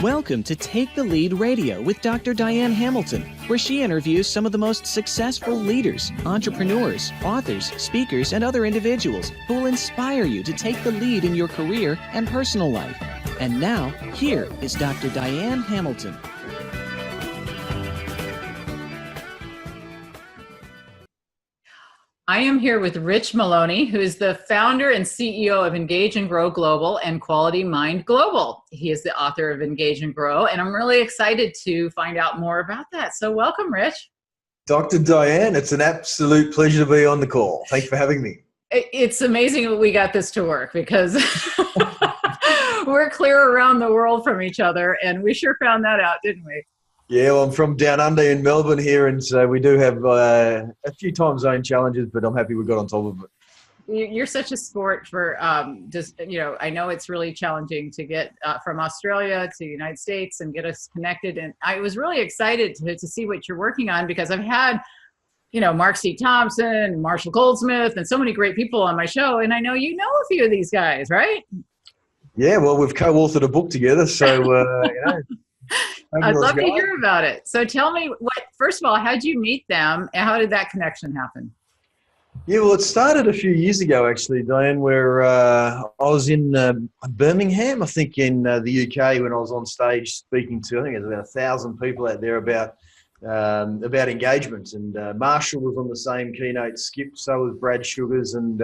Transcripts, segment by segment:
Welcome to Take the Lead Radio with Dr. Diane Hamilton, where she interviews some of the most successful leaders, entrepreneurs, authors, speakers, and other individuals who will inspire you to take the lead in your career and personal life. And now, here is Dr. Diane Hamilton. I am here with Rich Maloney, who is the founder and CEO of Engage and Grow Global and Quality Mind Global. He is the author of Engage and Grow, and I'm really excited to find out more about that. So welcome, Rich. Dr. Diane, it's an absolute pleasure to be on the call. Thanks for having me. It's amazing that we got this to work because we're clear around the world from each other, and we sure found that out, didn't we? Yeah, well, I'm from down under in Melbourne here, and so we do have a few time zone challenges, but I'm happy we got on top of it. You're such a sport for I know it's really challenging to get from Australia to the United States and get us connected. And I was really excited to see what you're working on because I've had, Mark C. Thompson, Marshall Goldsmith, and so many great people on my show. And I know you know a few of these guys, right? Yeah, well, we've co-authored a book together, so, I'd love to hear about it. So tell me, first of all, how did you meet them and how did that connection happen? Yeah, well, it started a few years ago, actually, Diane, where I was in Birmingham, I think in the UK, when I was on stage speaking to, I think there's about 1,000 people out there about engagement. And Marshall was on the same keynote skip, so was Brad Sugars, and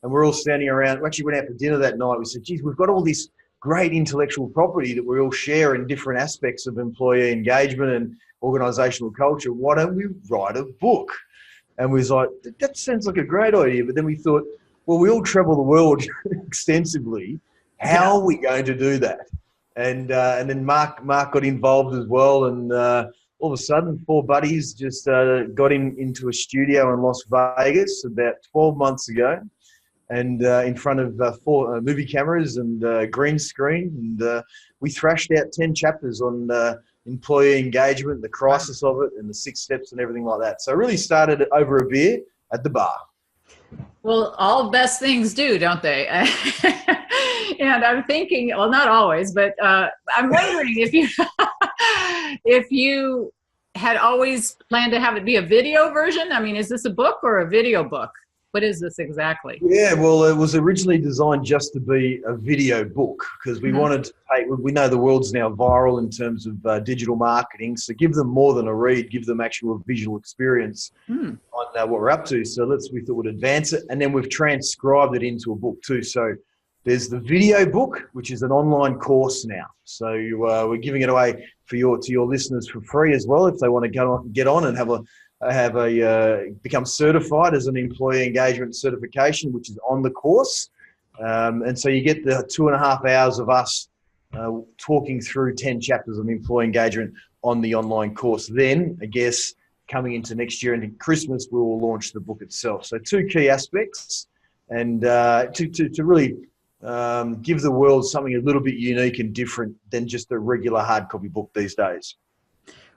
we're all standing around. We actually went out for dinner that night. We said, geez, we've got all this great intellectual property that we all share in different aspects of employee engagement and organizational culture. Why don't we write a book? And we was like, that sounds like a great idea. But then we thought, well, we all travel the world extensively. How are we going to do that? And then Mark got involved as well. And all of a sudden, 4 buddies just got into a studio in Las Vegas about 12 months ago. And in front of 4 movie cameras and green screen. And we thrashed out 10 chapters on employee engagement, the crisis of it, and the 6 steps and everything like that. So it really started over a beer at the bar. Well, all best things do, don't they? And I'm thinking, well, not always, but I'm wondering if you had always planned to have it be a video version. I mean, is this a book or a video book? What is this exactly? Yeah, well, it was originally designed just to be a video book because we wanted to we know the world's now viral in terms of digital marketing. So give them more than a read, give them actual visual experience on what we're up to. So we thought we'd advance it. And then we've transcribed it into a book too. So there's the video book, which is an online course now. So we're giving it away to your listeners for free as well if they want to get on and become certified as an employee engagement certification, which is on the course. And so you get the 2.5 hours of us talking through 10 chapters of employee engagement on the online course. Then, I guess, coming into next year and Christmas, we will launch the book itself. So 2 key aspects and to really give the world something a little bit unique and different than just a regular hard copy book these days.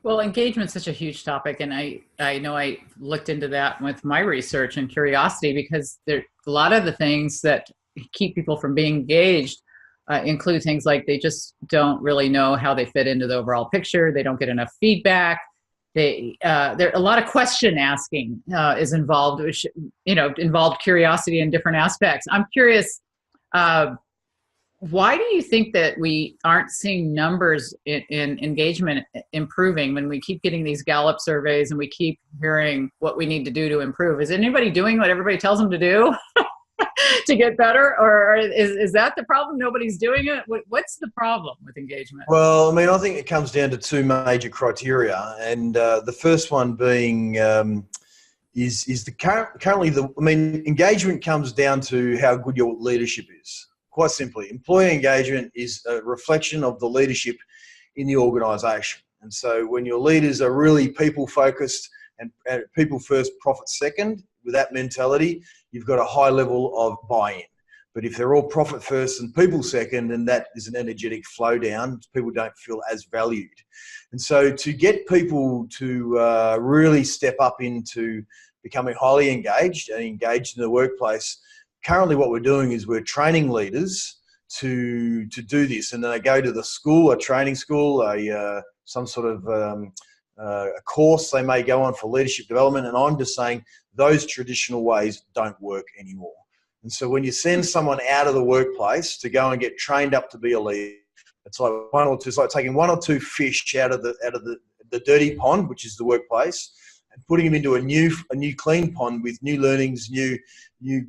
Well, engagement's such a huge topic, and I know I looked into that with my research and curiosity because there a lot of the things that keep people from being engaged include things like they just don't really know how they fit into the overall picture. They don't get enough feedback. There a lot of question asking is involved, which involved curiosity in different aspects. I'm curious. Why do you think that we aren't seeing numbers in engagement improving when we keep getting these Gallup surveys and we keep hearing what we need to do to improve? Is anybody doing what everybody tells them to do to get better? Or is that the problem? Nobody's doing it? What's the problem with engagement? Well, I mean, I think it comes down to 2 major criteria. And the first one being engagement comes down to how good your leadership is. Quite simply, employee engagement is a reflection of the leadership in the organisation. And so when your leaders are really people-focused and people first, profit second, with that mentality, you've got a high level of buy-in. But if they're all profit first and people second, then that is an energetic flow down. People don't feel as valued. And so to get people to really step up into becoming highly engaged and engaged in the workplace, currently what we're doing is we're training leaders do this, and then they go to the school, a training school, some sort of a course they may go on for leadership development. And I'm just saying those traditional ways don't work anymore. And so when you send someone out of the workplace to go and get trained up to be a leader, it's like it's like taking one or two fish out of the dirty pond, which is the workplace, and putting them into a new clean pond with new learnings,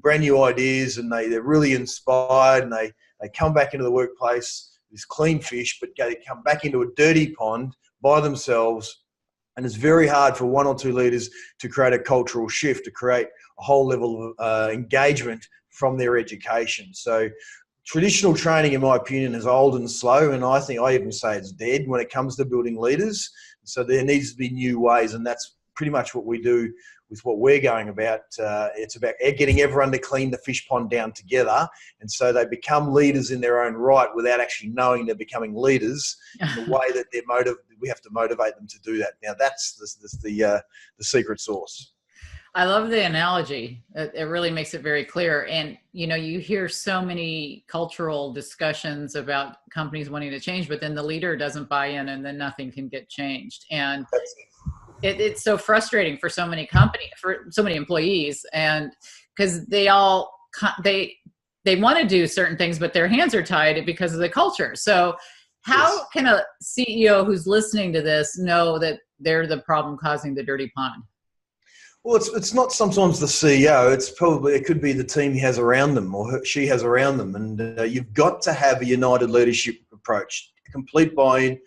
brand new ideas, and they're really inspired, and they come back into the workplace, this clean fish, but they come back into a dirty pond by themselves. And it's very hard for one or two leaders to create a cultural shift, to create a whole level of engagement from their education. So traditional training, in my opinion, is old and slow, and I even say it's dead when it comes to building leaders. So there needs to be new ways, and that's pretty much what we do with what we're going about. It's about getting everyone to clean the fish pond down together, and so they become leaders in their own right without actually knowing they're becoming leaders in the way that we have to motivate them to do that. Now that's the secret sauce. I love the analogy. It really makes it very clear. And, you hear so many cultural discussions about companies wanting to change, but then the leader doesn't buy in, and then nothing can get changed. And it's so frustrating for so many for so many employees, and because they want to do certain things, but their hands are tied because of the culture. So how can a CEO who's listening to this know that they're the problem causing the dirty pond? Well, it's not sometimes the CEO. It could be the team he has around them, or she has around them, and you've got to have a united leadership approach, complete buy-in,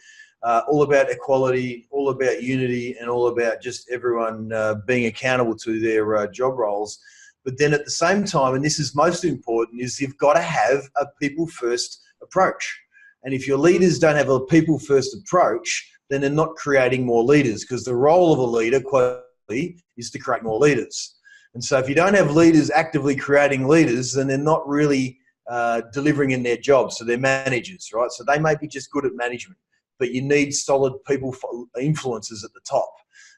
all about equality, all about unity, and all about just everyone being accountable to their job roles. But then at the same time, and this is most important, is you've got to have a people-first approach. And if your leaders don't have a people-first approach, then they're not creating more leaders, because the role of a leader, quite is to create more leaders. And so if you don't have leaders actively creating leaders, then they're not really delivering in their jobs. So they're managers, right? So they may be just good at management, but you need solid people influencers at the top.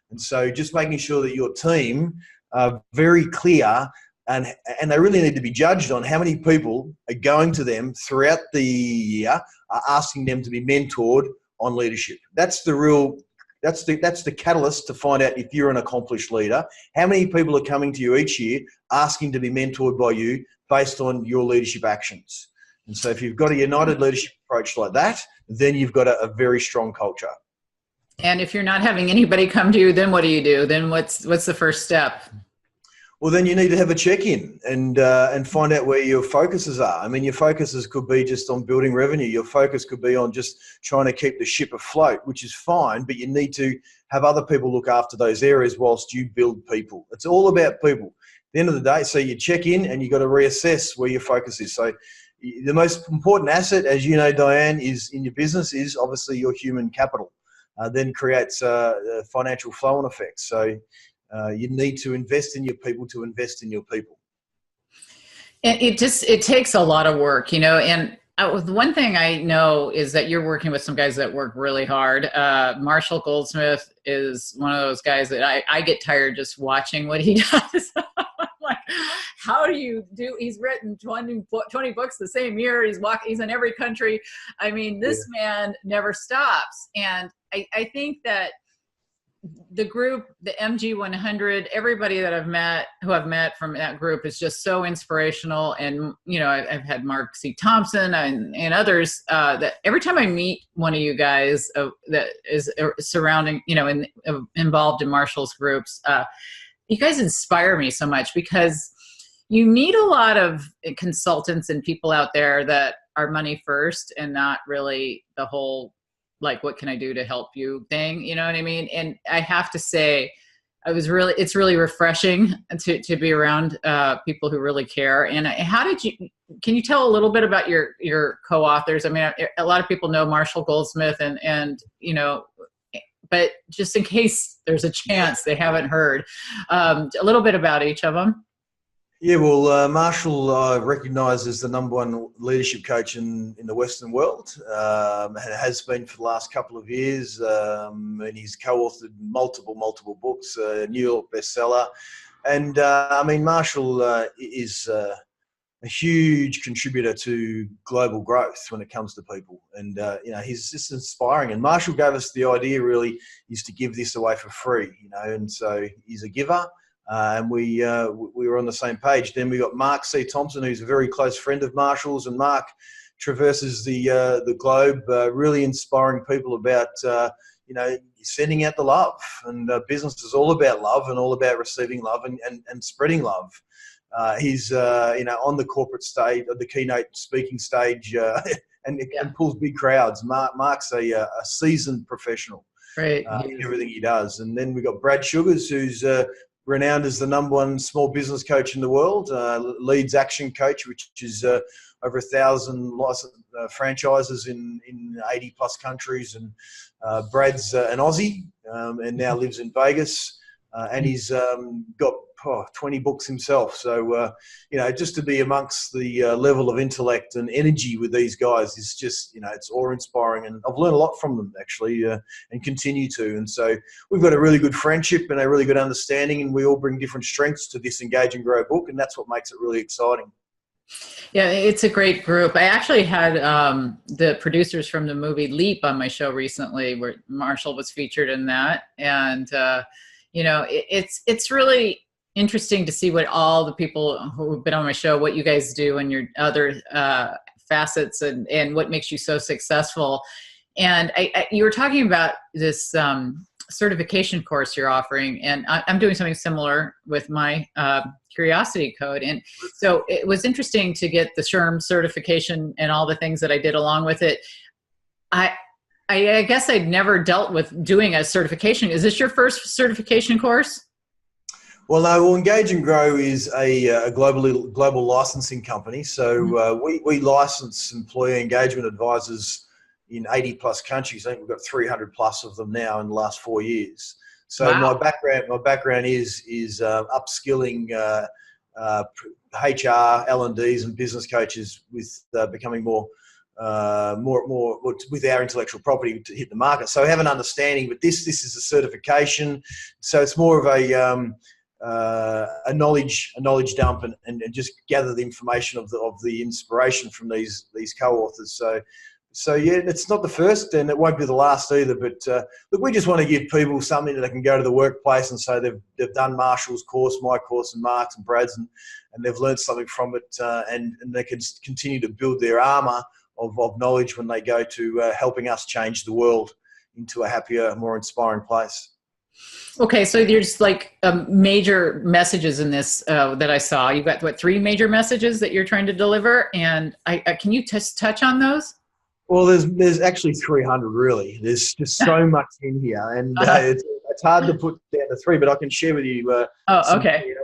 And so just making sure that your team are very clear, and they really need to be judged on how many people are going to them throughout the year, are asking them to be mentored on leadership. That's the catalyst to find out if you're an accomplished leader. How many people are coming to you each year asking to be mentored by you based on your leadership actions? And so if you've got a united leadership approach like that, then you've got a very strong culture. And if you're not having anybody come to you, then what do you do? Then what's the first step? Well, then you need to have a check-in and find out where your focuses are. I mean, your focuses could be just on building revenue. Your focus could be on just trying to keep the ship afloat, which is fine, but you need to have other people look after those areas whilst you build people. It's all about people. At the end of the day, so you check in and you've got to reassess where your focus is. So the most important asset, as you know, Diane, is in your business is obviously your human capital. Then creates financial flow-on effects. So you need to invest in your people to invest in your people. And it takes a lot of work, and the one thing I know is that you're working with some guys that work really hard. Marshall Goldsmith is one of those guys that I get tired just watching what he does. I'm like, how do you do? He's written 20 books the same year. He's in every country. I mean, this man never stops. And I think that the group, the MG100, everybody that I've met from that group is just so inspirational. And, I've had Mark C. Thompson and others that every time I meet one of you guys that is surrounding, involved in Marshall's groups, you guys inspire me so much, because you meet a lot of consultants and people out there that are money first and not really the whole, like, what can I do to help you thing, you know what I mean? And I have to say, it's really refreshing to be around people who really care. And can you tell a little bit about your co-authors? I mean, a lot of people know Marshall Goldsmith and but just in case there's a chance they haven't heard, a little bit about each of them. Yeah, well, Marshall recognised as the #1 leadership coach in the Western world, and has been for the last couple of years, and he's co-authored multiple books, New York bestseller. And I mean, Marshall is a huge contributor to global growth when it comes to people. And, he's just inspiring. And Marshall gave us the idea really is to give this away for free, and so he's a giver. And we were on the same page. Then we got Mark C. Thompson, who's a very close friend of Marshall's, and Mark traverses the globe, really inspiring people about, sending out the love. And business is all about love and all about receiving love and spreading love. He's on the corporate stage, the keynote speaking stage, and pulls big crowds. Mark's a seasoned professional, right, in everything he does. And then we got Brad Sugars, who's renowned as the #1 small business coach in the world, leads Action Coach, which is over 1,000 licensed franchises in 80 plus countries. And Brad's an Aussie and now lives in Vegas, and he's got 20 books himself. So, just to be amongst the level of intellect and energy with these guys is just, it's awe-inspiring. And I've learned a lot from them, actually, and continue to. And so we've got a really good friendship and a really good understanding, and we all bring different strengths to this Engage and Grow book, and that's what makes it really exciting. Yeah, it's a great group. I actually had the producers from the movie Leap on my show recently, where Marshall was featured in that. And, it's really interesting to see what all the people who've been on my show, what you guys do and your other facets and what makes you so successful. And you were talking about this certification course you're offering, and I'm doing something similar with my Curiosity Code. And so it was interesting to get the SHRM certification and all the things that I did along with it. I guess I'd never dealt with doing a certification. Is this your first certification course? Well, no. Well, Engage and Grow is a global licensing company. So we license employee engagement advisors in 80 plus countries. I think we've got 300 plus of them now in the last 4 years. So wow. my background is upskilling HR, L&Ds, and business coaches with becoming more with our intellectual property to hit the market. So I have an understanding, but this is a certification. So it's more of a knowledge dump and just gather the information of the inspiration from these co-authors. So yeah, it's not the first, and it won't be the last either. But look, we just want to give people something that they can go to the workplace and say they've done Marshall's course, my course, and Mark's and Brad's, and they've learned something from it, and they can continue to build their armour of knowledge when they go to helping us change the world into a happier, more inspiring place. Okay, so there's like major messages in this that I saw. You've got 3 major messages that you're trying to deliver, and can you just touch on those? Well, there's actually 300 really. There's just so much in here, and it's hard to put down to 3, but I can share with you. Okay.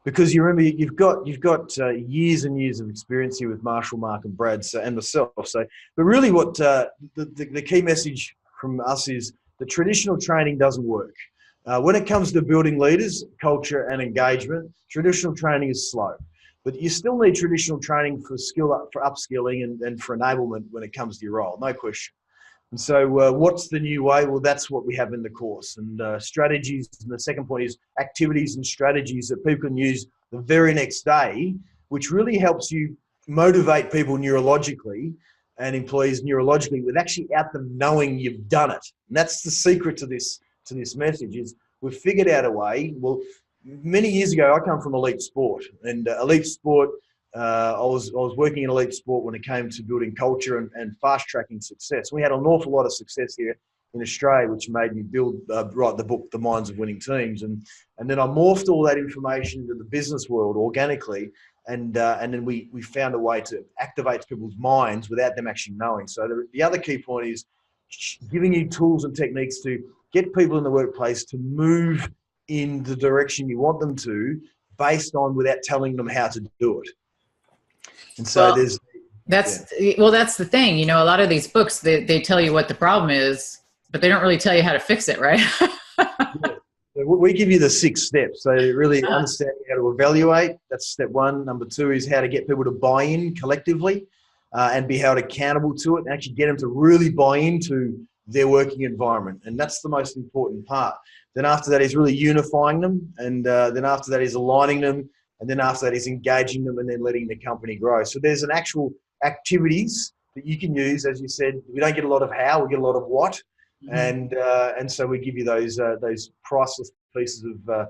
Because you remember you've got years and years of experience here with Marshall, Mark, and Brad, and myself. So, but really, what the key message from us is the traditional training doesn't work. When it comes to building leaders, culture, and engagement, traditional training is slow. But you still need traditional training for upskilling and for enablement when it comes to your role, no question. And so what's the new way? Well, that's what we have in the course. And strategies, and the second point is activities and strategies that people can use the very next day, which really helps you motivate people neurologically and employees neurologically without them knowing you've done it. And that's the secret to this message is we've figured out a way. Well, many years ago, I come from elite sport, and elite sport, I was working in elite sport when it came to building culture and fast-tracking success. We had an awful lot of success here in Australia, which made me write the book, The Minds of Winning Teams. And then I morphed all that information into the business world organically, and then we found a way to activate people's minds without them actually knowing. So the other key point is giving you tools and techniques to get people in the workplace to move in the direction you want them to, based on without telling them how to do it. And so that's the thing. A lot of these books, they tell you what the problem is, but they don't really tell you how to fix it, right? Yeah. So we give you the 6 steps. So really understanding how to evaluate, that's step 1. Number 2 is how to get people to buy in collectively and be held accountable to it, and actually get them to really buy into their working environment. And that's the most important part. Then after that is really unifying them. And then after that is aligning them And then after that is engaging them and then letting the company grow. So there's an actual activities that you can use. As you said, we don't get a lot of how, we get a lot of what. And so we give you those priceless pieces of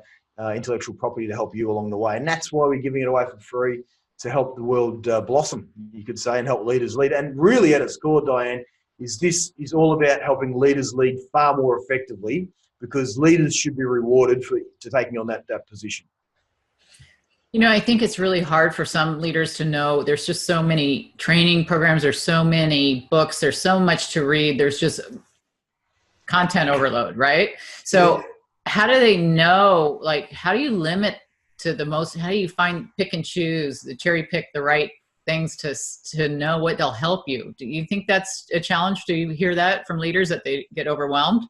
intellectual property to help you along the way. And that's why we're giving it away for free, to help the world blossom, you could say, and help leaders lead. And really at its core, Diane, this is all about helping leaders lead far more effectively, because leaders should be rewarded for taking on that position. You know, I think it's really hard for some leaders to know. There's just so many training programs, there's so many books, there's so much to read, there's just content overload, right? So how do they know, like, how do you limit to the most, how do you pick and choose, the cherry pick the right things to know what they'll help you? Do you think that's a challenge? Do you hear that from leaders, that they get overwhelmed?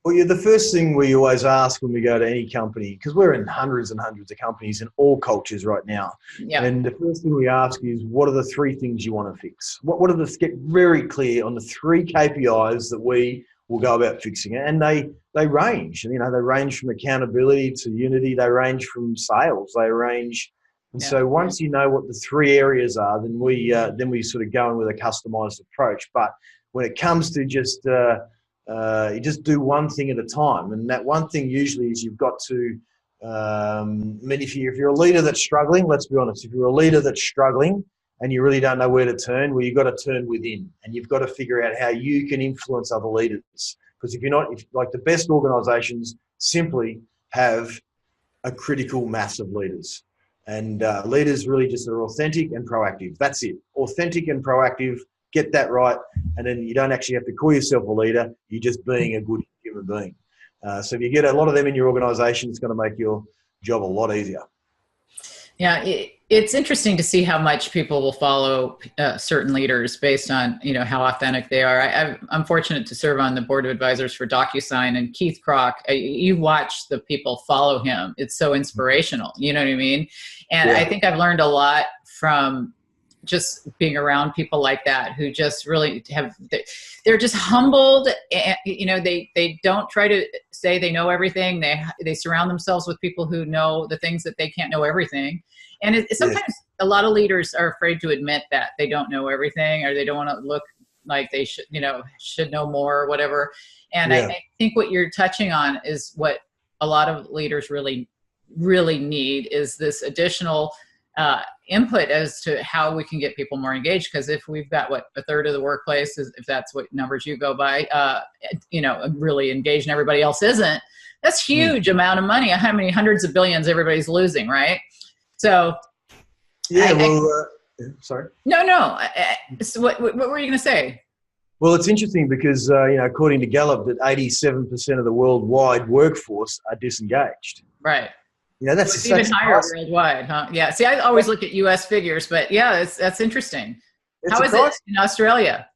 Well, yeah, the first thing we always ask when we go to any company, because we're in hundreds and hundreds of companies in all cultures right now. Yeah. And the first thing we ask is, what are the 3 things you want to fix? What are get very clear on the 3 KPIs that we will go about fixing it. And they range, and, you know, they range from accountability to unity. They range from sales. They range. And so once you know what the 3 areas are, then we sort of go in with a customized approach. But when it comes to just, you just do one thing at a time. And that one thing usually is you've got to, I mean, if you're a leader that's struggling, let's be honest, if you're a leader that's struggling and you really don't know where to turn, well, you've got to turn within, and you've got to figure out how you can influence other leaders. Because if like the best organizations simply have a critical mass of leaders. And leaders really just are authentic and proactive. That's it. Authentic and proactive. Get that right. And then you don't actually have to call yourself a leader. You're just being a good human being. So if you get a lot of them in your organization, it's going to make your job a lot easier. Yeah, it's interesting to see how much people will follow certain leaders based on, you know, how authentic they are. I'm fortunate to serve on the board of advisors for DocuSign, and Keith Kroc, you watch the people follow him. It's so inspirational. You know what I mean? And I think I've learned a lot from just being around people like that, who just really they're just humbled, and, you know, they don't try to say they know everything. They surround themselves with people who know the things that they can't know everything. And sometimes a lot of leaders are afraid to admit that they don't know everything, or they don't want to look like they should know more or whatever. And I think what you're touching on is what a lot of leaders really, really need, is this additional input as to how we can get people more engaged. Because if we've got a third of the workplace, if that's what numbers you go by, you know, really engaged and everybody else isn't, that's huge amount of money. How many hundreds of billions everybody's losing, right? So sorry. No. So what were you going to say? Well, it's interesting because, you know, according to Gallup, that 87% of the worldwide workforce are disengaged. Right. You know, that's even higher worldwide, huh? Yeah. See, I always look at U.S. figures, but yeah, that's interesting. How is it in Australia?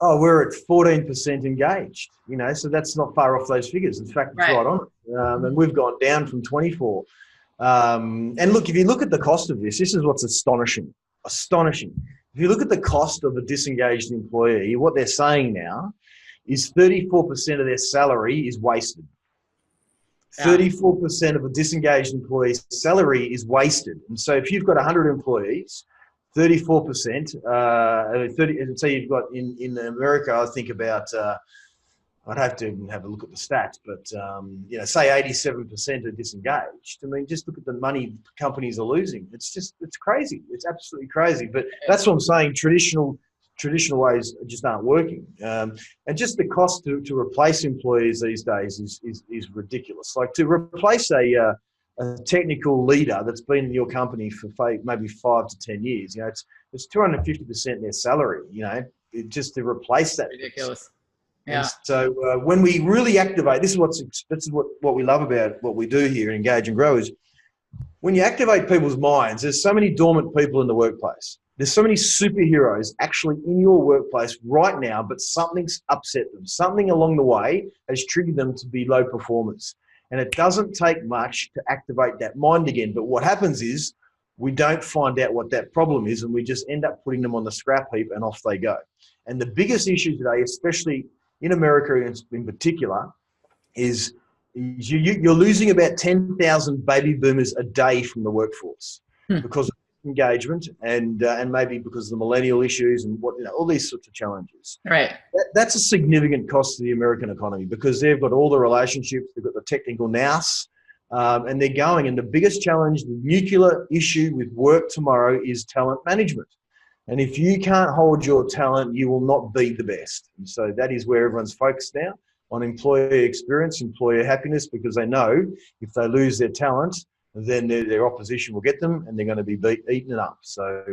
Oh, we're at 14% engaged. You know, so that's not far off those figures. In fact, it's right on it. And we've gone down from 24. And look, if you look at the cost of this is what's astonishing. Astonishing. If you look at the cost of a disengaged employee, what they're saying now is 34% of their salary is wasted. 34% of a disengaged employee's salary is wasted. And so if you've got 100 employees, 34%, so you've got in America, I think about, I'd have to have a look at the stats, but, you know, say 87% are disengaged. I mean, just look at the money companies are losing. It's crazy. It's absolutely crazy. But that's what I'm saying. Traditional ways just aren't working. And just the cost to replace employees these days is ridiculous. Like, to replace a technical leader that's been in your company for maybe 5 to 10 years, you know, it's 250% their salary, you know, just to replace that. Ridiculous. Yeah. And so when we really activate, this is what we love about what we do here in Engage and Grow, is when you activate people's minds, there's so many dormant people in the workplace. There's so many superheroes actually in your workplace right now, but something's upset them. Something along the way has triggered them to be low performers. And it doesn't take much to activate that mind again. But what happens is we don't find out what that problem is, and we just end up putting them on the scrap heap and off they go. And the biggest issue today, especially in America in particular, is you're losing about 10,000 baby boomers a day from the workforce. because of engagement and maybe because of the millennial issues and all these sorts of challenges. Right. That's a significant cost to the American economy because they've got all the relationships, they've got the technical nous, and they're going. And the biggest challenge, the nuclear issue with work tomorrow is talent management. And if you can't hold your talent, you will not be the best. And so that is where everyone's focused now, on employee experience, employer happiness, because they know if they lose their talent, then their opposition will get them and they're going to be eaten up. So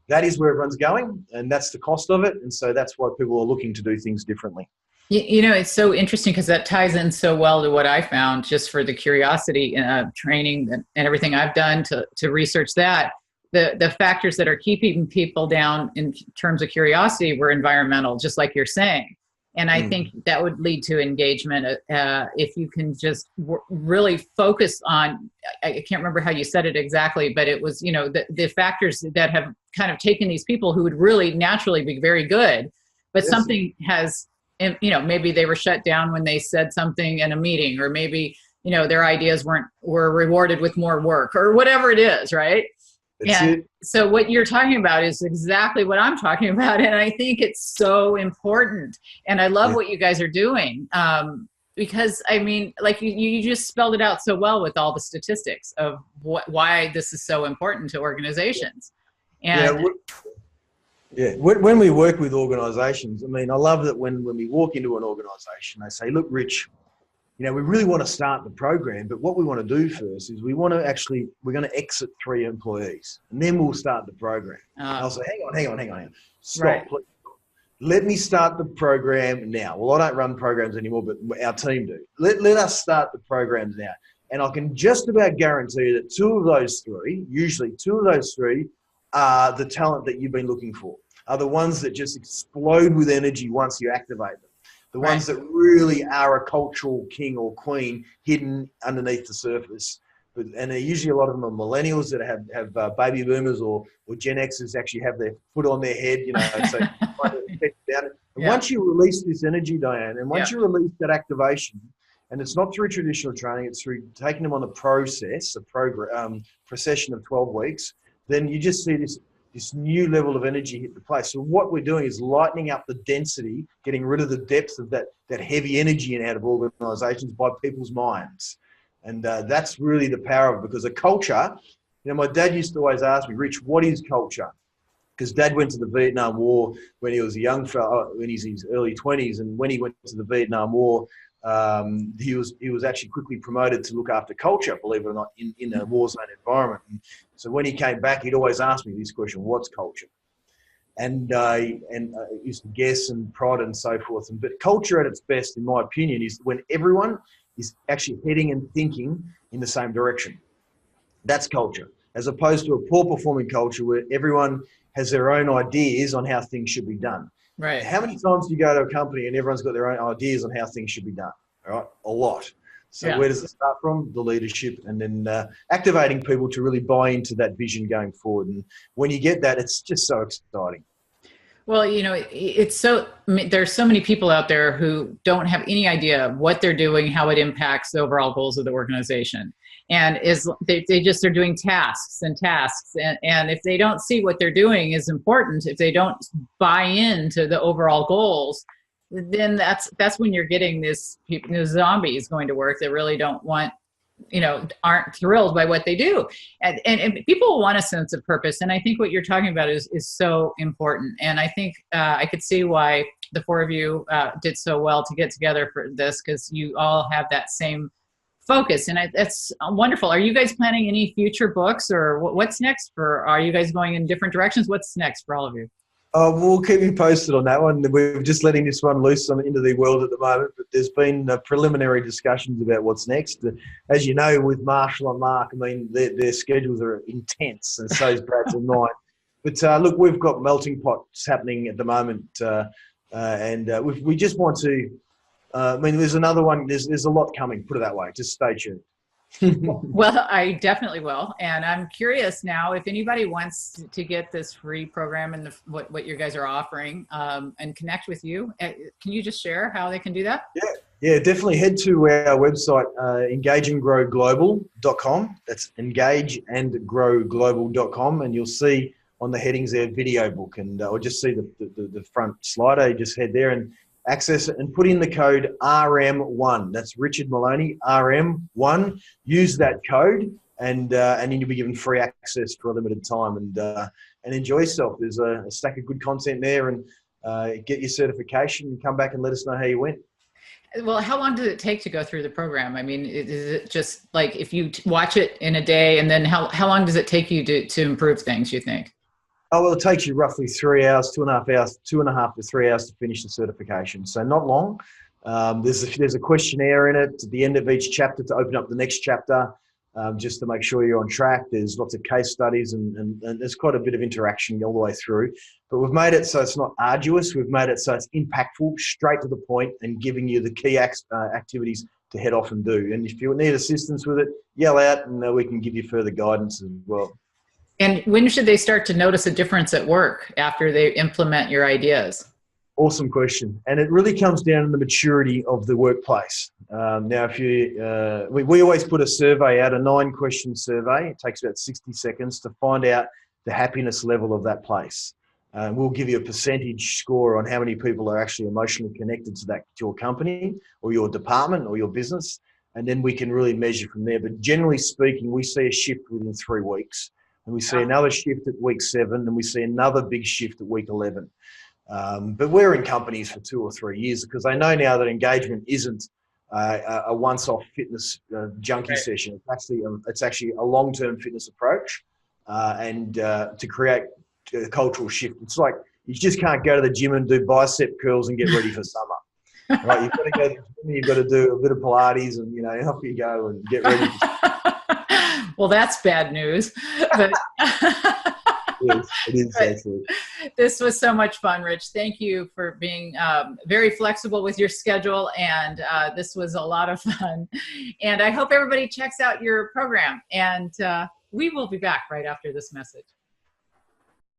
that is where everyone's going, and that's the cost of it. And so that's why people are looking to do things differently. You know, it's so interesting because that ties in so well to what I found just for the curiosity training and everything I've done to research that. The factors that are keeping people down in terms of curiosity were environmental, just like you're saying. And I think that would lead to engagement if you can just really focus on, I can't remember how you said it exactly, but it was, the factors that have kind of taken these people who would really naturally be very good, but something has, maybe they were shut down when they said something in a meeting, or maybe, their ideas were rewarded with more work or whatever it is, right? And so what you're talking about is exactly what I'm talking about. And I think it's so important. And I love what you guys are doing because, I mean, like you just spelled it out so well with all the statistics of why this is so important to organizations. And when we work with organizations, I mean, I love that when we walk into an organization, they say, look, Rich, we really want to start the program, but what we want to do first is we're going to exit 3 employees and then we'll start the program. I'll say, hang on. Stop, please. Let me start the program now. Well, I don't run programs anymore, but our team do. Let us start the programs now. And I can just about guarantee that 2 of those 3, usually 2 of those 3 are the talent that you've been looking for, are the ones that just explode with energy once you activate them. The ones that really are a cultural king or queen hidden underneath the surface. And usually a lot of them are millennials that have baby boomers or Gen Xers actually have their foot on their head, so and once you release this energy, Diane, and once you release that activation, and it's not through traditional training, it's through taking them on a procession of 12 weeks, then you just see this new level of energy hit the place. So what we're doing is lightening up the density, getting rid of the depth of that heavy energy in out of organizations by people's minds. And that's really the power of it, because a culture, my dad used to always ask me, Rich, what is culture? Because Dad went to the Vietnam War when he was a young fellow, when he's in his early 20s. And when he went to the Vietnam War, he was actually quickly promoted to look after culture, believe it or not, in a war zone environment. And so when he came back, he'd always ask me this question: what's culture? And I used to guess and prod and so forth. But culture at its best, in my opinion, is when everyone is actually heading and thinking in the same direction. That's culture, as opposed to a poor performing culture where everyone has their own ideas on how things should be done. Right. How many times do you go to a company and everyone's got their own ideas on how things should be done? All right, a lot. So where does it start from? The leadership, and then activating people to really buy into that vision going forward. And when you get that, it's just so exciting. Well, there's so many people out there who don't have any idea what they're doing, how it impacts the overall goals of the organization. And they're doing tasks. And if they don't see what they're doing is important, if they don't buy into the overall goals, then that's when you're getting these zombies going to work that really don't want, aren't thrilled by what they do. And people want a sense of purpose. And I think what you're talking about is so important. And I think I could see why the 4 of you did so well to get together for this, because you all have that same focus. And that's wonderful. Are you guys planning any future books, or what's next are you guys going in different directions? What's next for all of you? We'll keep you posted on that one. We're just letting this one loose into the world at the moment, but there's been preliminary discussions about what's next. As you know, with Marshall and Mark, I mean, their schedules are intense, and so is Brad's and mine. But look, we've got melting pots happening at the moment, and we just want to, there's another one, there's a lot coming, put it that way. Just stay tuned. Well, I definitely will. And I'm curious now, if anybody wants to get this free program and what you guys are offering and connect with you, can you just share how they can do that? Yeah, definitely head to our website, engageandgrowglobal.com. That's engageandgrowglobal.com, and you'll see on the headings there video book, and or just see the front slider. You just head there and access it and put in the code RM1. That's Richard Maloney, RM1. Use that code, and then you'll be given free access for a limited time, and enjoy yourself. There's a stack of good content there, and get your certification and come back and let us know how you went. Well, how long does it take to go through the program? I mean, is it just like if you watch it in a day, and then how long does it take you to improve things, you think? Oh, well, it takes you roughly 3 hours, 2.5 hours, 2.5 to 3 hours to finish the certification. So not long. There's a questionnaire in it at the end of each chapter to open up the next chapter, just to make sure you're on track. There's lots of case studies and there's quite a bit of interaction all the way through. But we've made it so it's not arduous. We've made it so it's impactful, straight to the point, and giving you the key activities to head off and do. And if you need assistance with it, yell out, and we can give you further guidance as well. And when should they start to notice a difference at work after they implement your ideas? Awesome question. And it really comes down to the maturity of the workplace. Now, if you, we always put a survey out, a 9-question survey. It takes about 60 seconds to find out the happiness level of that place. We'll give you a percentage score on how many people are actually emotionally connected to your company or your department or your business. And then we can really measure from there. But generally speaking, we see a shift within 3 weeks. And we see another shift at week 7, and we see another big shift at week 11. But we're in companies for 2 or 3 years because they know now that engagement isn't a once-off fitness junkie session. It's actually a long-term fitness approach, and to create a cultural shift. It's like you just can't go to the gym and do bicep curls and get ready for summer. Right? You've got to go to the gym, you've got to do a bit of Pilates, and off you go and get ready for summer. Well, that's bad news. But Yes, it is actually. This was so much fun, Rich. Thank you for being very flexible with your schedule, and this was a lot of fun. And I hope everybody checks out your program, and we will be back right after this message.